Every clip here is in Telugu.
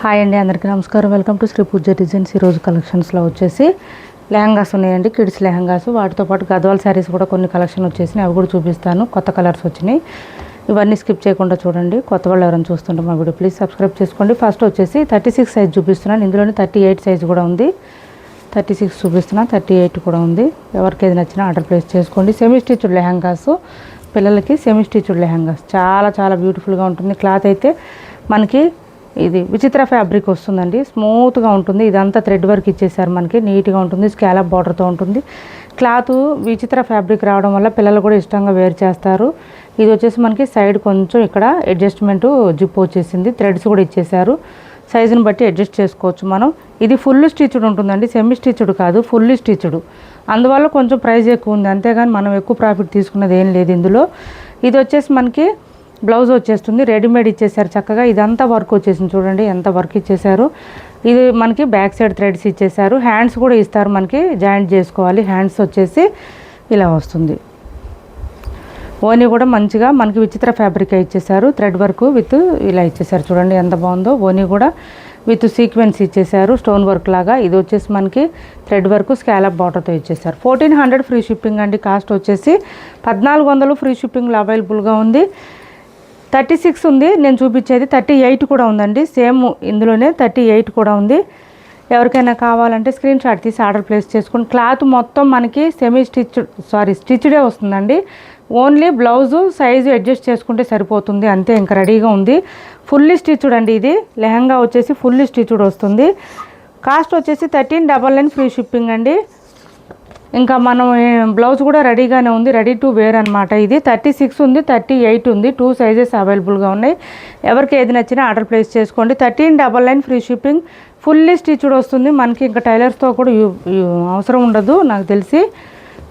హాయ్ అండి, అందరికీ నమస్కారం. Welcome to Sri Pooja designs. ఈరోజు కలెక్షన్స్లో వచ్చేసి లెహంగాస్ ఉన్నాయండి, కిడ్స్ లెహంగాస్. వాటితో పాటు గద్వాల్ శారీస్ కూడా కొన్ని కలెక్షన్ వచ్చేసినాయి, అవి కూడా చూపిస్తాను. కొత్త కలర్స్ వచ్చినాయి, ఇవన్నీ స్కిప్ చేయకుండా చూడండి. కొత్త వాళ్ళు ఎవరైనా చూస్తుంటే మా వీడియో ప్లీజ్ సబ్స్క్రైబ్ చేసుకోండి. ఫస్ట్ వచ్చేసి 36 సైజ్ చూపిస్తున్నాను, ఇందులోనే 38 సైజ్ కూడా ఉంది. 36 చూపిస్తున్నా, 38 కూడా ఉంది. ఎవరికి ఏది నచ్చినా ఆర్డర్ ప్లేస్ చేసుకోండి. సెమీ స్టిచ్డ్ లెహంగాస్, పిల్లలకి సెమీ స్టిచ్డ్ లెహంగాస్ చాలా చాలా బ్యూటిఫుల్గా ఉంటుంది. క్లాత్ అయితే మనకి ఇది విచిత్ర ఫ్యాబ్రిక్ వస్తుందండి, స్మూత్గా ఉంటుంది. ఇదంతా థ్రెడ్ వర్క్ ఇచ్చేసారు, మనకి నీట్గా ఉంటుంది. స్కాలప్ బార్డర్తో ఉంటుంది. క్లాత్ విచిత్ర ఫ్యాబ్రిక్ రావడం వల్ల పిల్లలు కూడా ఇష్టంగా వేర్ చేస్తారు. ఇది వచ్చేసి మనకి సైడ్ కొంచెం ఇక్కడ అడ్జస్ట్మెంట్ జిప్ వచ్చేసింది, థ్రెడ్స్ కూడా ఇచ్చేసారు. సైజుని బట్టి అడ్జస్ట్ చేసుకోవచ్చు మనం. ఇది ఫుల్ స్టిచ్డ్ ఉంటుందండి, సెమీ స్టిచ్డ్ కాదు, ఫుల్ స్టిచ్డ్. అందువల్ల కొంచెం ప్రైస్ ఎక్కువ ఉంది, అంతేగాని మనం ఎక్కువ ప్రాఫిట్ తీసుకున్నది ఏం లేదు ఇందులో. ఇది వచ్చేసి మనకి బ్లౌజ్ వచ్చేస్తుంది, రెడీమేడ్ ఇచ్చేసారు చక్కగా. ఇదంతా వర్క్ వచ్చేసింది, చూడండి ఎంత వర్క్ ఇచ్చేసారు. ఇది మనకి బ్యాక్ సైడ్ థ్రెడ్స్ ఇచ్చేసారు. హ్యాండ్స్ కూడా ఇస్తారు, మనకి జాయింట్ చేసుకోవాలి. హ్యాండ్స్ వచ్చేసి ఇలా వస్తుంది. ఓని కూడా మంచిగా మనకి విచిత్ర ఫ్యాబ్రిక్ ఇచ్చేసారు, థ్రెడ్ వర్క్ విత్ ఇలా ఇచ్చేసారు. చూడండి ఎంత బాగుందో. ఓని కూడా విత్ సీక్వెన్స్ ఇచ్చేసారు, స్టోన్ వర్క్ లాగా. ఇది వచ్చేసి మనకి థ్రెడ్ వర్క్ స్కాలప్ బార్డర్తో ఇచ్చేసారు. 1400 ఫ్రీ షిప్పింగ్ అండి. కాస్ట్ వచ్చేసి 1400 ఫ్రీ షిప్పింగ్లో అవైలబుల్గా ఉంది. 36 ఉంది, నేను చూపించేది 38 కూడా ఉందండి. సేమ్ ఇందులోనే 38 కూడా ఉంది. ఎవరికైనా కావాలంటే స్క్రీన్ షాట్ తీసి ఆర్డర్ ప్లేస్ చేసుకుని. క్లాత్ మొత్తం మనకి సెమీ స్టిచ్డే వస్తుందండి. ఓన్లీ బ్లౌజు సైజు అడ్జస్ట్ చేసుకుంటే సరిపోతుంది, అంతే. ఇంకా రెడీగా ఉంది. ఫుల్లీ స్టిచ్డ్ అండి, ఇది లెహంగా వచ్చేసి ఫుల్లీ స్టిచ్డ్ వస్తుంది. కాస్ట్ వచ్చేసి 1399 ఫ్రీ షిప్పింగ్ అండి. ఇంకా మనం బ్లౌజ్ కూడా రెడీగానే ఉంది, రెడీ టు వేర్ అనమాట. ఇది 36 ఉంది, 38 ఉంది, 2 సైజెస్ అవైలబుల్గా ఉన్నాయి. ఎవరికి ఏది నచ్చినా ఆర్డర్ ప్లేస్ చేసుకోండి. 1399 ఫ్రీ షిప్పింగ్, ఫుల్లీ స్టిచ్డ్ వస్తుంది మనకి. ఇంకా టైలర్స్తో కూడా అవసరం ఉండదు నాకు తెలిసి.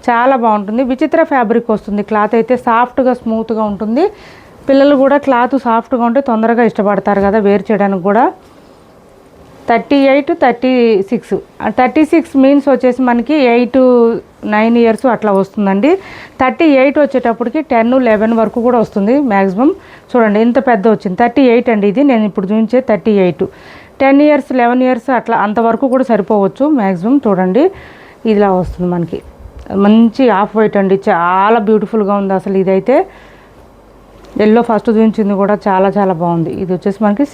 చాలా బాగుంటుంది. విచిత్ర ఫ్యాబ్రిక్ వస్తుంది. క్లాత్ అయితే సాఫ్ట్గా స్మూత్గా ఉంటుంది. పిల్లలు కూడా క్లాత్ సాఫ్ట్గా ఉంటే తొందరగా ఇష్టపడతారు కదా వేర్ చేయడానికి కూడా. 38, 36. 36 మీన్స్ వచ్చేసి మనకి 8, 9 ఇయర్స్ అట్లా వస్తుందండి. 38 వచ్చేటప్పటికి 10, 11 వరకు కూడా వస్తుంది మ్యాక్సిమం. చూడండి ఎంత పెద్ద వచ్చింది. 38 అండి ఇది, నేను ఇప్పుడు చూపించే 38. 10 ఇయర్స్, 11 ఇయర్స్ అట్లా అంతవరకు కూడా సరిపోవచ్చు మ్యాక్సిమం. చూడండి ఇలా వస్తుంది మనకి. మంచి ఆఫ్ వైట్ అండి, చాలా బ్యూటిఫుల్గా ఉంది అసలు. ఇదైతే ఎల్లో ఫస్ట్ చూపించింది కూడా చాలా చాలా బాగుంది. ఇది వచ్చేసి మనకి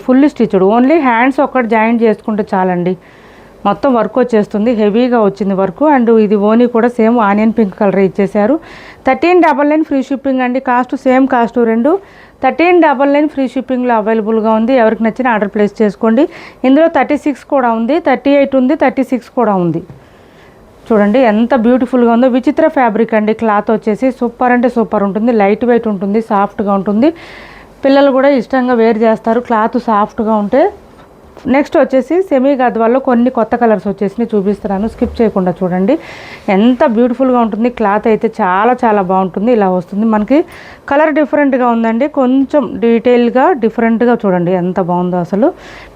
ఫుల్ స్టిచ్డ్. ఓన్లీ హ్యాండ్స్ ఒక్కటి జాయింట్ చేసుకుంటే చాలండి, మొత్తం వర్క్ వచ్చేస్తుంది. హెవీగా వచ్చింది వర్క్. అండ్ ఇది ఓనీ కూడా సేమ్ ఆనియన్ పింక్ కలర్ ఇచ్చేసారు. 1399 ఫ్రీ షిప్పింగ్ అండి. కాస్ట్ సేమ్ కాస్ట్ రెండు. 1399 ఫ్రీ షిప్పింగ్లో అవైలబుల్గా ఉంది. ఎవరికి నచ్చిన ఆర్డర్ ప్లేస్ చేసుకోండి. ఇందులో 36 కూడా ఉంది, 38 ఉంది, 36 కూడా ఉంది. చూడండి ఎంత బ్యూటిఫుల్గా ఉందో. విచిత్ర ఫ్యాబ్రిక్ అండి. క్లాత్ వచ్చేసి సూపర్ అంటే సూపర్ ఉంటుంది. లైట్ వెయిట్ ఉంటుంది, సాఫ్ట్గా ఉంటుంది. పిల్లలు కూడా ఇష్టంగా వేర్ చేస్తారు క్లాత్ సాఫ్ట్గా ఉంటే. నెక్స్ట్ వచ్చేసి సెమీ గద్వాల్లో కొన్ని కొత్త కలర్స్ వచ్చేసి చూపిస్తున్నాను, స్కిప్ చేయకుండా చూడండి. ఎంత బ్యూటిఫుల్గా ఉంటుంది. క్లాత్ అయితే చాలా చాలా బాగుంటుంది. ఇలా వస్తుంది మనకి. కలర్ డిఫరెంట్గా ఉందండి, కొంచెం డీటెయిల్గా డిఫరెంట్గా. చూడండి ఎంత బాగుందో అసలు.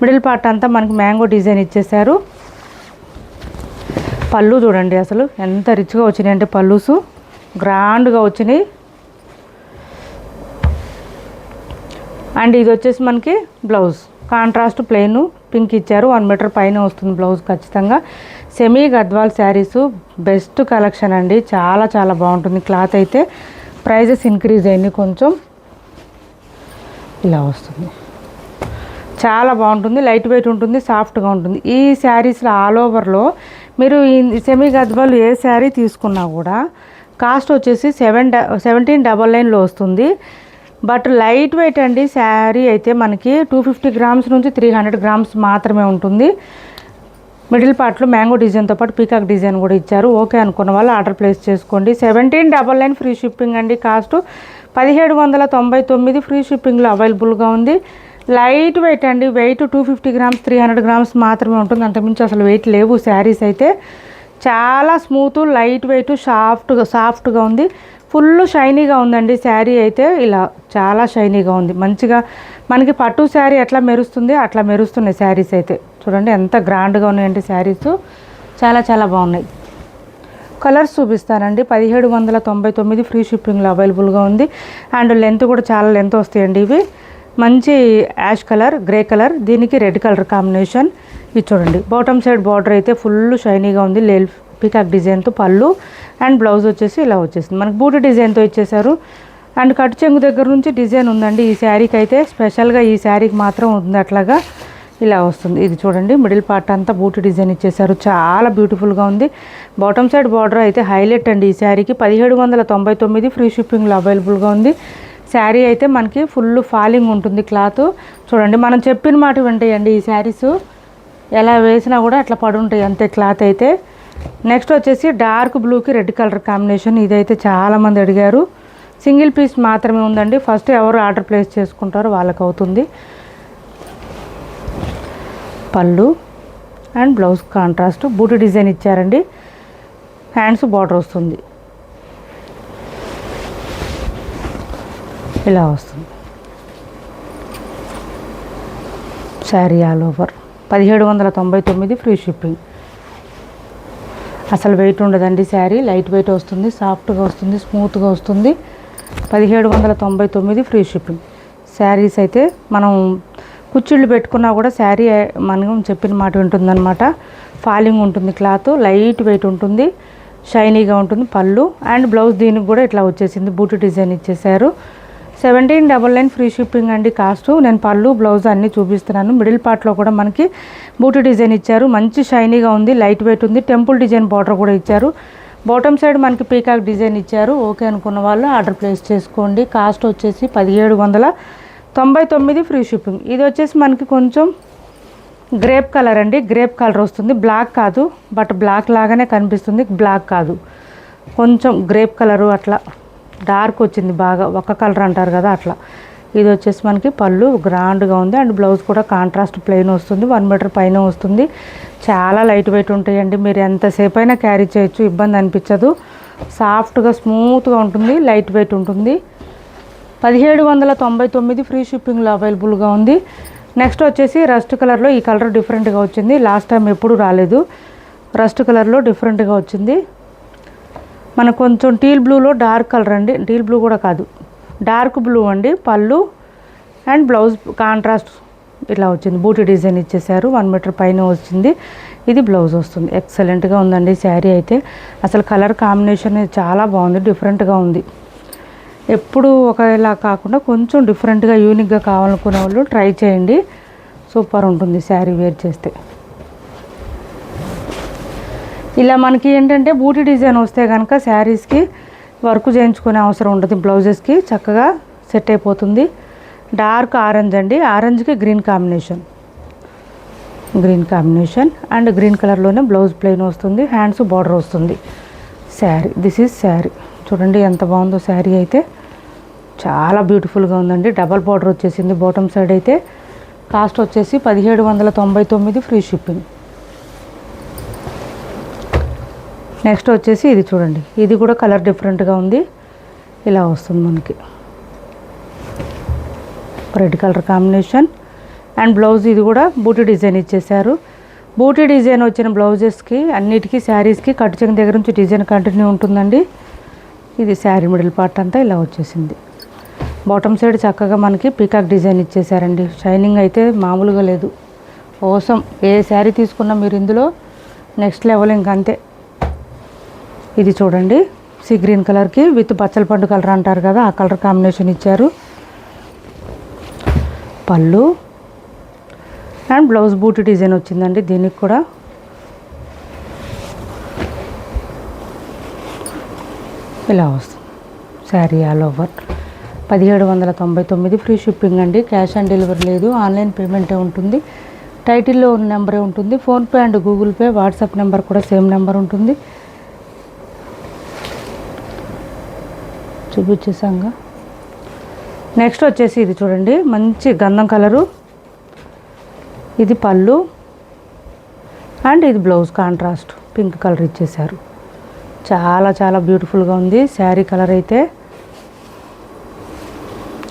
మిడిల్ పార్ట్ అంతా మనకి మ్యాంగో డిజైన్ ఇచ్చేసారు. పళ్ళు చూడండి అసలు ఎంత రిచ్గా వచ్చినాయి అంటే, పళ్ళుసు గ్రాండ్గా వచ్చినాయి. అండ్ ఇది వచ్చేసి మనకి బ్లౌజ్ కాంట్రాస్ట్ ప్లెయిన్ పింక్ ఇచ్చారు. 1 మీటర్ పైన వస్తుంది బ్లౌజ్ ఖచ్చితంగా. Semi Gadwal saris best collection అండి, చాలా చాలా బాగుంటుంది. క్లాత్ అయితే ప్రైజెస్ ఇంక్రీజ్ అయింది కొంచెం. ఇలా వస్తుంది, చాలా బాగుంటుంది. లైట్ వెయిట్ ఉంటుంది, సాఫ్ట్గా ఉంటుంది. ఈ శారీస్లో ఆల్ ఓవర్లో మీరు ఈ సెమీ గద్వాల్ ఏ శారీ తీసుకున్నా కూడా కాస్ట్ వచ్చేసి 1799లో వస్తుంది. బట్ లైట్ వెయిట్ అండి శారీ అయితే మనకి 250 గ్రామ్స్ నుంచి 300 గ్రామ్స్ మాత్రమే ఉంటుంది. మిడిల్ పార్ట్లో మ్యాంగో డిజైన్తో పాటు పీకాక్ డిజైన్ కూడా ఇచ్చారు. ఓకే అనుకున్న వాళ్ళు ఆర్డర్ ప్లేస్ చేసుకోండి. 1799 ఫ్రీ షిప్పింగ్ అండి. కాస్ట్ 1799 ఫ్రీ షిప్పింగ్లో అవైలబుల్గా ఉంది. లైట్ వెయిట్ అండి, వెయిట్ 250 గ్రామ్స్ 300 గ్రామ్స్ మాత్రమే ఉంటుంది, అంతకుమించి అసలు వెయిట్ లేవు. శారీస్ అయితే చాలా స్మూత్, లైట్ వెయిట్, సాఫ్ట్గా ఉంది. ఫుల్ షైనీగా ఉందండి శారీ అయితే. ఇలా చాలా షైనీగా ఉంది మంచిగా. మనకి పట్టు శారీ ఎట్లా మెరుస్తుంది అట్లా మెరుస్తున్నాయి శారీస్ అయితే. చూడండి ఎంత గ్రాండ్గా ఉన్నాయండి శారీస్, చాలా చాలా బాగున్నాయి. కలర్స్ చూపిస్తానండి. 1799 ఫ్రీ షిప్పింగ్లో అవైలబుల్గా ఉంది. అండ్ లెంత్ కూడా చాలా లెంత్ వస్తాయండి ఇవి. మంచి యాష్ కలర్, గ్రే కలర్, దీనికి రెడ్ కలర్ కాంబినేషన్. ఇది చూడండి, బాటమ్ సైడ్ బార్డర్ అయితే ఫుల్ షైనీగా ఉంది. పీకాక్ డిజైన్తో పళ్ళు అండ్ బ్లౌజ్ వచ్చేసి ఇలా వచ్చేసింది. మనకు బూటీ డిజైన్తో ఇచ్చేసారు. అండ్ కట్ చెంగు దగ్గర నుంచి డిజైన్ ఉందండి ఈ శారీకి అయితే. స్పెషల్గా ఈ శారీకి మాత్రం ఉంది అట్లాగా ఇలా వస్తుంది. ఇది చూడండి, మిడిల్ పార్ట్ అంతా బూటీ డిజైన్ ఇచ్చేసారు. చాలా బ్యూటిఫుల్గా ఉంది. బాటమ్ సైడ్ బార్డర్ అయితే హైలైట్ అండి ఈ శారీకి. 1799 ఫ్రీ షిప్పింగ్లో అవైలబుల్గా ఉంది. శారీ అయితే మనకి ఫుల్ ఫాలింగ్ ఉంటుంది క్లాత్. చూడండి, మనం చెప్పిన మాట వింటాయండి ఈ శారీస్. ఎలా వేసినా కూడా అట్లా పడుంటాయి అంతే క్లాత్ అయితే. నెక్స్ట్ వచ్చేసి డార్క్ బ్లూకి రెడ్ కలర్ కాంబినేషన్. ఇదైతే చాలామంది అడిగారు. సింగిల్ పీస్ మాత్రమే ఉందండి. ఫస్ట్ ఎవరు ఆర్డర్ ప్లేస్ చేసుకుంటారో వాళ్ళకి అవుతుంది. Pallu and blouse contrast booti design ఇచ్చారండి. హ్యాండ్స్ బార్డర్ వస్తుంది, ఇలా వస్తుంది. Sari all over 1799 free shipping. అసలు వెయిట్ ఉండదండి శారీ. లైట్ వెయిట్ వస్తుంది, సాఫ్ట్గా వస్తుంది, స్మూత్గా వస్తుంది. 1799 ఫ్రీ షిప్పింగ్. శారీస్ అయితే మనం కుచ్చిళ్ళు పెట్టుకున్నా కూడా శారీ మనం చెప్పిన మాట ఉంటుందన్నమాట. ఫాలింగ్ ఉంటుంది క్లాత్, లైట్ వెయిట్ ఉంటుంది, షైనీగా ఉంటుంది. పళ్ళు అండ్ బ్లౌజ్ దీనికి కూడా ఇట్లా వచ్చేసింది, బూటీ డిజైన్ ఇచ్చేసారు. 1799 ఫ్రీ షిప్పింగ్ అండి కాస్ట్. నేను పళ్ళు బ్లౌజ్ అన్నీ చూపిస్తున్నాను. మిడిల్ పార్ట్లో కూడా మనకి బూటీ డిజైన్ ఇచ్చారు. మంచి షైనీగా ఉంది, లైట్ వెయిట్ ఉంది. టెంపుల్ డిజైన్ బార్డర్ కూడా ఇచ్చారు. బాటమ్ సైడ్ మనకి పీకాక్ డిజైన్ ఇచ్చారు. ఓకే అనుకున్న వాళ్ళు ఆర్డర్ ప్లేస్ చేసుకోండి. కాస్ట్ వచ్చేసి 1799 ఫ్రీ షిప్పింగ్. ఇది వచ్చేసి మనకి కొంచెం గ్రేప్ కలర్ అండి. గ్రేప్ కలర్ వస్తుంది, బ్లాక్ కాదు. బట్ బ్లాక్ లాగానే కనిపిస్తుంది, బ్లాక్ కాదు. కొంచెం గ్రేప్ కలరు అట్లా డార్క్ వచ్చింది బాగా, ఒక్క కలర్ అంటారు కదా అట్లా. ఇది వచ్చేసి మనకి పళ్ళు గ్రాండ్గా ఉంది. అండ్ బ్లౌజ్ కూడా కాంట్రాస్ట్ ప్లెయిన్ వస్తుంది, 1 మీటర్ పైన వస్తుంది. చాలా లైట్ వెయిట్ ఉంటాయండి. మీరు ఎంతసేపు అయినా క్యారీ చేయొచ్చు, ఇబ్బంది అనిపించదు. సాఫ్ట్గా స్మూత్గా ఉంటుంది, లైట్ వెయిట్ ఉంటుంది. 1799 ఫ్రీ షిప్పింగ్లో అవైలబుల్గా ఉంది. నెక్స్ట్ వచ్చేసి రస్ట్ కలర్లో. ఈ కలర్ డిఫరెంట్గా వచ్చింది, లాస్ట్ టైం ఎప్పుడు రాలేదు. రస్ట్ కలర్లో డిఫరెంట్గా వచ్చింది. మనకు కొంచెం టీల్ బ్లూలో డార్క్ కలర్ అండి. టీల్ బ్లూ కూడా కాదు, డార్క్ బ్లూ అండి. పళ్ళు అండ్ బ్లౌజ్ కాంట్రాస్ట్ ఇట్లా వచ్చింది, బూటీ డిజైన్ ఇచ్చేసారు. 1 మీటర్ పైన వచ్చింది. ఇది బ్లౌజ్ వస్తుంది. ఎక్సలెంట్గా ఉందండి శారీ అయితే. అసలు కలర్ కాంబినేషన్ చాలా బాగుంది, డిఫరెంట్గా ఉంది. ఎప్పుడు ఒకలా కాకుండా కొంచెం డిఫరెంట్గా యూనిక్గా కావాలనుకునే వాళ్ళు ట్రై చేయండి. సూపర్ ఉంటుంది శారీ వేర్ చేస్తే. ఇలా మనకి ఏంటంటే బూటీ డిజైన్ వస్తే కనుక శారీస్కి వర్క్ చేయించుకునే అవసరం ఉంటుంది. బ్లౌజెస్కి చక్కగా సెట్ అయిపోతుంది. డార్క్ ఆరెంజ్ అండి, ఆరెంజ్కి green combination. Green combination and green కలర్లోనే బ్లౌజ్ ప్లెయిన్ వస్తుంది, హ్యాండ్స్ బార్డర్ వస్తుంది. Sari, this is sari. చూడండి ఎంత బాగుందో శారీ అయితే. చాలా బ్యూటిఫుల్గా ఉందండి. డబల్ బార్డర్ వచ్చేసింది బాటమ్ సైడ్ అయితే. కాస్ట్ వచ్చేసి 1799 ఫ్రీ షిప్పింగ్. నెక్స్ట్ వచ్చేసి ఇది చూడండి, ఇది కూడా కలర్ డిఫరెంట్గా ఉంది. ఇలా వస్తుంది మనకి red colour combination and blouse. ఇది కూడా బూటీ డిజైన్ ఇచ్చేసారు. బూటీ డిజైన్ వచ్చిన బ్లౌజెస్కి అన్నిటికీ శారీస్కి కట్ చెంగు దగ్గర నుంచి డిజైన్ కంటిన్యూ ఉంటుందండి. ఇది శారీ మిడిల్ పార్ట్ అంతా ఇలా వచ్చేసింది. బాటమ్ సైడ్ చక్కగా మనకి పీకాక్ డిజైన్ ఇచ్చేసారండి. షైనింగ్ అయితే మామూలుగా లేదు. అవసరం ఏ శారీ తీసుకున్నా మీరు ఇందులో నెక్స్ట్ లెవెల్ ఇంకంతే. ఇది చూడండి, సీ గ్రీన్ కలర్కి విత్ బచ్చల పండు కలర్ అంటారు కదా, ఆ కలర్ కాంబినేషన్ ఇచ్చారు. పళ్ళు అండ్ బ్లౌజ్ బూటీ డిజైన్ వచ్చిందండి. దీనికి కూడా ఇలా వస్తుంది sari all over. 1799 free shipping అండి. క్యాష్ ఆన్ డెలివరీ లేదు, ఆన్లైన్ పేమెంటే ఉంటుంది. టైటిల్లో ఉన్న నెంబరే ఉంటుంది. PhonePe and Google pay, WhatsApp number కూడా సేమ్ నెంబర్ ఉంటుంది. చూపించేసాంగా. నెక్స్ట్ వచ్చేసి ఇది చూడండి, మంచి గంధం కలరు. ఇది పళ్ళు అండ్ ఇది బ్లౌజ్ కాంట్రాస్ట్ పింక్ కలర్ ఇచ్చేసారు. చాలా చాలా బ్యూటిఫుల్గా ఉంది శారీ కలర్ అయితే.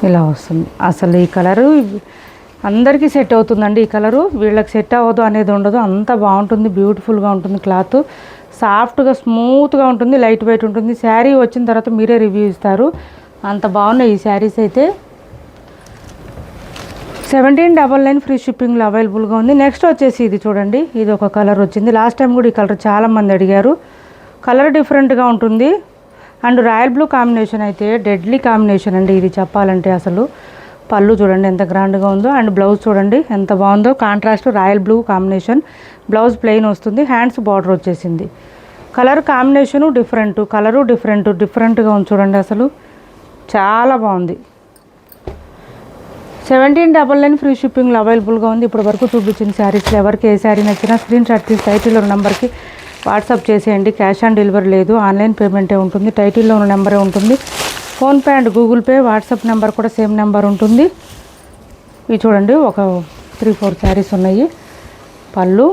ఇలా వస్తుంది. అసలు ఈ కలరు అందరికీ సెట్ అవుతుందండి. ఈ కలరు వీళ్ళకి సెట్ అవ్వదు అనేది ఉండదు, అంత బాగుంటుంది, బ్యూటిఫుల్గా ఉంటుంది. క్లాత్ సాఫ్ట్గా స్మూత్గా ఉంటుంది, లైట్ వెయిట్ ఉంటుంది. శారీ వచ్చిన తర్వాత మీరే రివ్యూ ఇస్తారు, అంత బాగున్నాయి ఈ శారీస్ అయితే. 1799 ఫ్రీ షిప్పింగ్లో అవైలబుల్గా ఉంది. నెక్స్ట్ వచ్చేసి ఇది చూడండి, ఇది ఒక కలర్ వచ్చింది. లాస్ట్ టైం కూడా ఈ కలర్ చాలామంది అడిగారు. కలర్ డిఫరెంట్గా ఉంటుంది అండ్ రాయల్ బ్లూ కాంబినేషన్ అయితే డెడ్లీ కాంబినేషన్ అండి ఇది చెప్పాలంటే. అసలు పళ్ళు చూడండి ఎంత గ్రాండ్గా ఉందో అండ్ బ్లౌజ్ చూడండి ఎంత బాగుందో. Contrast royal blue combination, blouse plain వస్తుంది, హ్యాండ్స్ బార్డర్ వచ్చేసింది. కలర్ కాంబినేషను డిఫరెంట్, కలరు డిఫరెంట్గా ఉంది చూడండి. అసలు చాలా బాగుంది. 1799 ఫ్రీ షిప్పింగ్లో అవైలబుల్గా ఉంది. ఇప్పుడు వరకు చూపించిన శారీస్లో ఎవరికి ఏ శారీ నచ్చినా స్క్రీన్ షాట్ తీసి టైటిల్లో ఉన్న నెంబర్కి వాట్సాప్ చేసేయండి. క్యాష్ ఆన్ డెలివరీ లేదు, ఆన్లైన్ పేమెంటే ఉంటుంది. టైటిల్లో ఉన్న నెంబరే ఉంటుంది. PhonePe and Google pay, WhatsApp number కూడా సేమ్ నెంబర్ ఉంటుంది. ఇవి చూడండి ఒక 3-4 శారీస్ ఉన్నాయి. పళ్ళు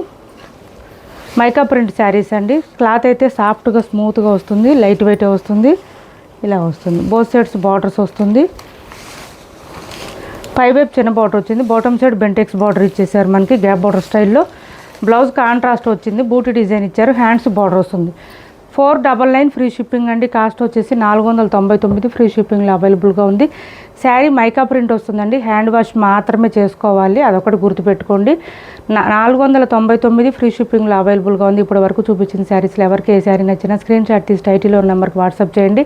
మైకా ప్రింట్ శారీస్ అండి. క్లాత్ అయితే సాఫ్ట్గా స్మూత్గా వస్తుంది, లైట్ వెయిట్ వస్తుంది. ఇలా వస్తుంది. బోత్ సైడ్స్ బార్డర్స్ వస్తుంది. పై వైపు చిన్న బార్డర్ వచ్చింది, బాటమ్ సైడ్ బెంటెక్స్ బార్డర్ ఇచ్చేసారు మనకి గ్యాప్ బార్డర్ స్టైల్లో. బ్లౌజ్ కాంట్రాస్ట్ వచ్చింది, బూటీ డిజైన్ ఇచ్చారు, హ్యాండ్స్ బార్డర్ వస్తుంది. 499 ఫ్రీ షిప్పింగ్ అండి. కాస్ట్ వచ్చేసి 499 ఫ్రీ షిప్పింగ్లో అవైలబుల్గా ఉంది. శారీ మైకా ప్రింట్ వస్తుందండి. హ్యాండ్ వాష్ మాత్రమే చేసుకోవాలి, అదొకటి గుర్తుపెట్టుకోండి. 499 ఫ్రీ షిప్పింగ్లో అవైలబుల్గా ఉంది. ఇప్పుడు వరకు చూపించిన శారీస్లో ఎవరికి ఏ శారీ నచ్చినా స్క్రీన్ షాట్ తీసి టైటిల్లో ఉన్న నెంబర్కి వాట్సాప్ చేయండి.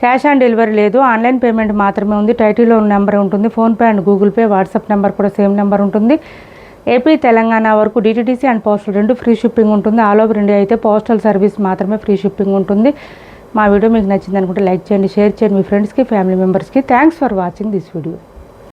క్యాష్ ఆన్ డెలివరీ లేదు, ఆన్లైన్ పేమెంట్ మాత్రమే ఉంది. టైటిల్లో ఉన్న నెంబర్ ఉంటుంది. PhonePe and Google pay, WhatsApp number కూడా సేమ్ నెంబర్ ఉంటుంది. ఏపీ తెలంగాణ వరకు DTDC and postal 2 free shipping ఉంటుంది. ఆల్ ఓవర్ ఇండియా అయితే పోస్టల్ సర్వీస్ మాత్రమే ఫ్రీ షిప్పింగ్ ఉంటుంది. మా వీడియో మీకు నచ్చింది అనుకుంటే లైక్ చేయండి, షేర్ చేయండి మీ ఫ్రెండ్స్కి, ఫ్యామిలీ మెంబర్స్కి. Thanks for watching this video.